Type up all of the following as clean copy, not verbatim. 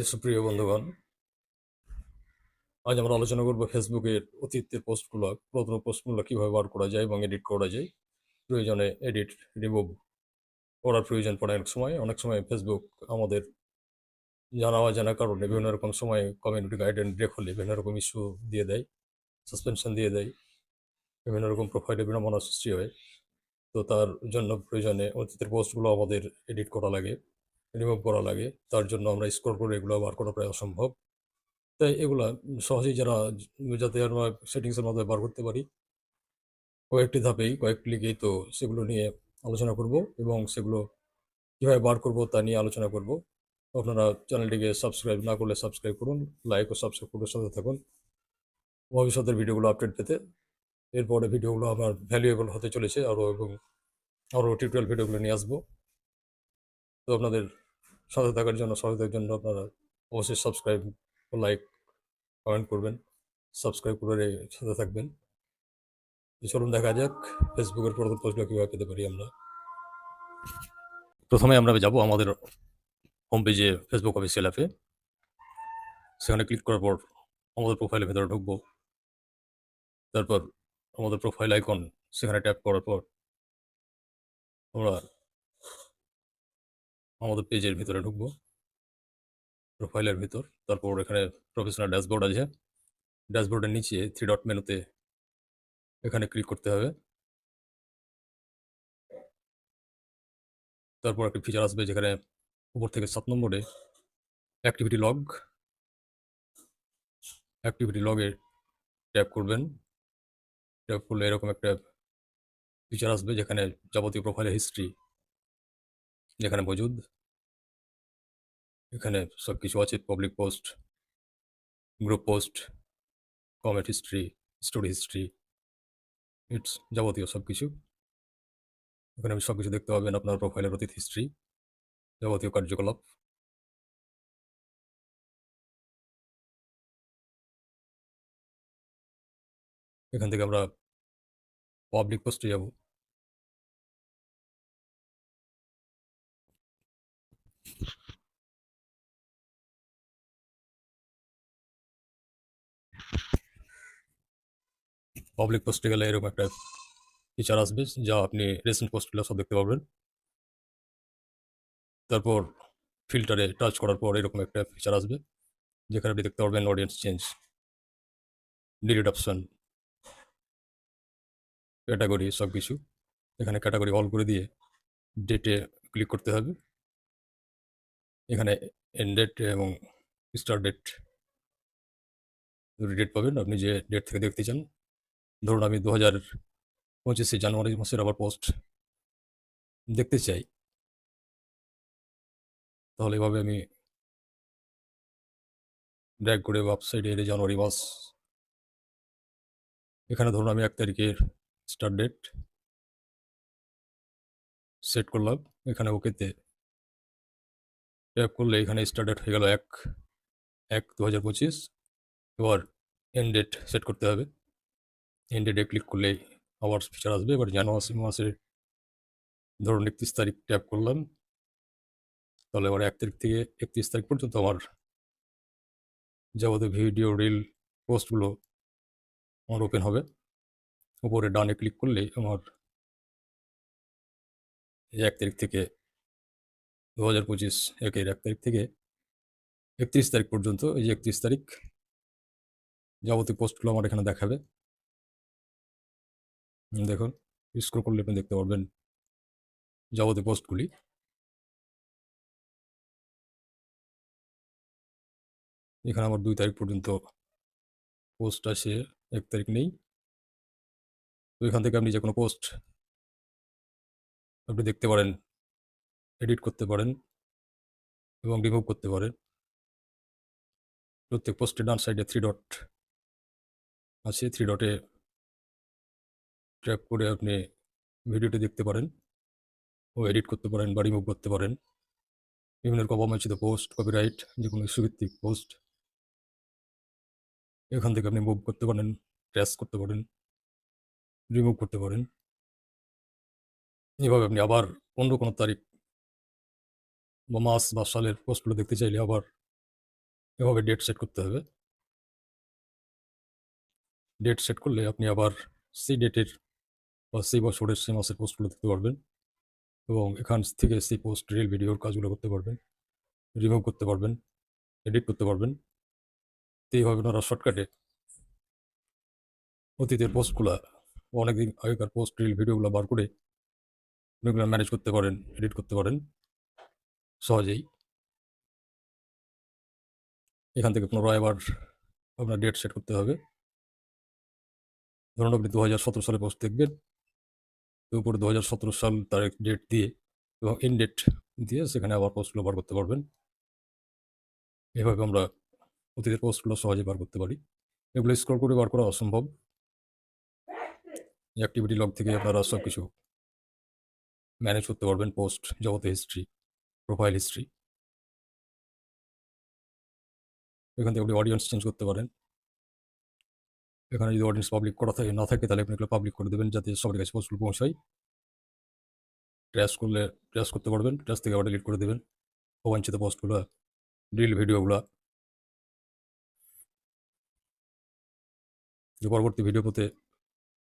সুপ্রিয় বন্ধুগণ, আজ আমরা আলোচনা করব ফেসবুকের অতীতের পোস্টগুলো, পুরাতন পোস্টগুলো কিভাবে বার করা যায় এবং এডিট করা যায়। প্রয়োজনে এডিট, রিমুভ করার প্রয়োজন পড়ে অনেক সময় ফেসবুক আমাদের জানা অজানা কারণে বিভিন্ন রকম সময় কমিউনিটি গাইডলাইন ব্রেক হলে বিভিন্ন রকম ইস্যু দিয়ে দেয়, সাসপেনশন দিয়ে দেয়, বিভিন্ন রকম প্রোফাইলে বিড়ম্বনার সৃষ্টি হয়। তো তার জন্য প্রয়োজনে অতীতের পোস্টগুলো আমাদের এডিট করা লাগে, রিমুভ করা লাগে। তার জন্য আমরা স্ক্রল করে এগুলো বার করা প্রায় অসম্ভব। তাই এগুলা সহজেই যাতে আমরা সেটিংসের মধ্যে বার করতে পারি, কয়েকটি ধাপেই কয়েক ক্লিকেই তো সেগুলো নিয়ে আলোচনা করব এবং সেগুলো কীভাবে বার করব তা নিয়ে আলোচনা করব। আপনারা চ্যানেলটিকে সাবস্ক্রাইব না করলে সাবস্ক্রাইব করুন, লাইক ও সাবস্ক্রাইব করে সাথে থাকুন ভবিষ্যতের ভিডিওগুলো আপডেট পেতে। এরপরে ভিডিওগুলো আমার ভ্যালুয়েবল হতে চলেছে আরও টিউটোরিয়াল ভিডিওগুলো নিয়ে আসবো। তো আপনাদের সাথে থাকার জন্য, সহায়তার জন্য আপনারা অবশ্যই সাবস্ক্রাইব ও লাইক কমেন্ট করবেন, সাবস্ক্রাইব করে সাথে থাকবেন। চলুন দেখা যাক ফেসবুকের পুরাতন পোস্টগুলো কীভাবে পেতে পারি আমরা। প্রথমে আমরা যাব আমাদের হোম পেজে, ফেসবুক অফিসিয়াল অ্যাপে। সেখানে ক্লিক করার পর আমাদের প্রোফাইলের ভেতরে ঢুকবো। তারপর আমাদের প্রোফাইল আইকন সেখানে ট্যাপ করার পর আমরা আমাদের পেজের ভিতরে ঢুকবো, প্রোফাইলের ভিতর। তারপর এখানে প্রফেশনাল ড্যাশবোর্ড আছে, ড্যাশবোর্ডের নিচে থ্রি ডট মেনুতে এখানে ক্লিক করতে হবে। তারপর একটি ফিচার আসবে যেখানে উপর থেকে 7 নম্বরে অ্যাক্টিভিটি লগে ট্যাপ করবেন। ট্যাপ করলে এরকম একটা ফিচার আসবে যেখানে যাবতীয় প্রোফাইলের হিস্ট্রি যেখানে মজুদ, এখানে সব কিছু আছে। Public post, group post, comment history, story history, it's যাবতীয় সব কিছু এখানে সব কিছু দেখতে পাবেন। আপনার প্রোফাইলের অতীত হিস্ট্রি, যাবতীয় কার্যকলাপ। এখান থেকে আমরা পাবলিক পোস্টে যাব। পাবলিক পোস্টে গেলে এরকম একটা ফিচার আসবে যা আপনি রিসেন্ট পোস্টগুলো সব দেখতে পাবেন। তারপর ফিল্টারে টাচ করার পর এরকম একটা ফিচার আসবে যেখানে আপনি দেখতে পারবেন audience change, delete option, category, সব কিছু। এখানে ক্যাটাগরি অল করে দিয়ে ডেটে ক্লিক করতে হবে। এখানে এন্ড ডেট এবং স্টার্ট ডেট, দুটি ডেট পাবেন আপনি যে ডেট থেকে দেখতে চান। ধরুন আমি 2025 জানুয়ারি মাসের আবার পোস্ট দেখতে চাই, তাহলে এভাবে আমি ড্র্যাগ করে ওয়েবসাইটে এলে জানুয়ারি মাস, এখানে ধরুন আমি 1 তারিখের স্টার্ট ডেট সেট করলাম। এখানে ওকেতে ট্যাপ করলে এখানে স্টার্ট ডেট হয়ে গেল 1/1/2025। এবার এন্ড ডেট সেট করতে হবে। এন্ড ডেটে ক্লিক করলেই আবার ফিচার আসবে। এবার জানুয়ারি মাসের ধরুন 31 তারিখ ট্যাপ করলাম, তাহলে এবার 1 তারিখ থেকে 31 তারিখ পর্যন্ত আমার যাবতীয় ভিডিও, রিল, পোস্টগুলো আমার ওপেন হবে। উপরে ডানে ক্লিক করলেই আমার 1 তারিখ থেকে 2025 1 তারিখ থেকে 31 তারিখ পর্যন্ত, এই যে 31 তারিখ যাবতীয় পোস্টগুলো আমার এখানে দেখাবে। দেখুন, স্ক্রল করলে আপনি দেখতে পারবেন যাবতীয় পোস্টগুলি। এখানে আমার 2 তারিখ পর্যন্ত পোস্ট আছে, 1 তারিখ নেই। তো এখান থেকে আপনি যে কোনো পোস্ট আপনি দেখতে পারেন, এডিট করতে পারেন এবং রিমুভ করতে পারেন। প্রত্যেক পোস্টের ডান সাইডে 3 ডট আছে, 3 ডটে ট্যাপ করে আপনি ভিডিওটি দেখতে পারেন ও এডিট করতে পারেন বা রিমুভ করতে পারেন। বিভিন্ন রকম অবাঞ্ছিত পোস্ট, কপিরাইট, যে কোনো ইস্যুভিত্তিক পোস্ট এখান থেকে আপনি মুভ করতে পারেন, ট্র্যাশ করতে পারেন, রিমুভ করতে পারেন। এভাবে আপনি আবার অন্য কোনো তারিখ বা মাস বা সালের পোস্টগুলো দেখতে চাইলে আবার এভাবে ডেট সেট করতে হবে। ডেট সেট করলে আপনি আবার সেই ডেটের বা সেই বছরের সেই মাসের পোস্টগুলো দেখতে পারবেন এবং এখান থেকে সেই পোস্ট রিল ভিডিওর কাজগুলো করতে পারবেন, রিমুভ করতে পারবেন, এডিট করতে পারবেন। তো এইভাবে ওনারা শর্টকাটে অতীতের পোস্টগুলা অনেকদিন আগেকার পোস্ট রিল ভিডিওগুলো বার করে ওগুলো ম্যানেজ করতে পারেন, এডিট করতে পারেন সহজেই। এখান থেকে পুনরায় আবার আপনার ডেট সেট করতে হবে। ধরুন আপনি 2017 সালে পোস্ট দেখবেন, তো উপরে 2017 সাল তারিখ ডেট দিয়ে এবং এন্ড ডেট দিয়ে সেখানে আবার পোস্টগুলো বার করতে পারবেন। এভাবে আমরা অতীতের পোস্টগুলো সহজে বার করতে পারি। এগুলো স্ক্রল করে বার করা অসম্ভব। অ্যাক্টিভিটি লগ থেকে আপনারা সব কিছু ম্যানেজ করতে পারবেন, পোস্ট, যাবতীয় হিস্ট্রি, প্রোফাইল হিস্ট্রি। এখান থেকে আপনি অডিয়েন্স চেঞ্জ করতে পারেন। এখানে যদি অডিয়েন্স পাবলিক করা থাকে না থাকে তাহলে আপনি এগুলো পাবলিক করে দেবেন যাতে সবার কাছে পোস্টগুলো পৌঁছায়। ট্র্যাশ করলে ট্র্যাশ করতে পারবেন, ট্র্যাশ থেকে আবার ডিলিট করে দেবেন অবাঞ্ছিত পোস্টগুলো, রিল ভিডিওগুলো। যে পরবর্তী ভিডিও পেতে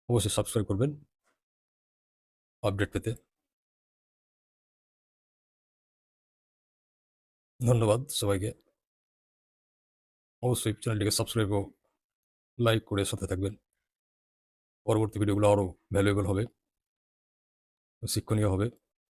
অবশ্যই সাবস্ক্রাইব করবেন আপডেট পেতে। ধন্যবাদ সবাইকে। অবশ্যই চ্যানেলটিকে সাবস্ক্রাইব ও লাইক করে সাথে থাকবেন। পরবর্তী ভিডিওগুলো আরও ভ্যালুয়েবল হবে, শিক্ষণীয় হবে।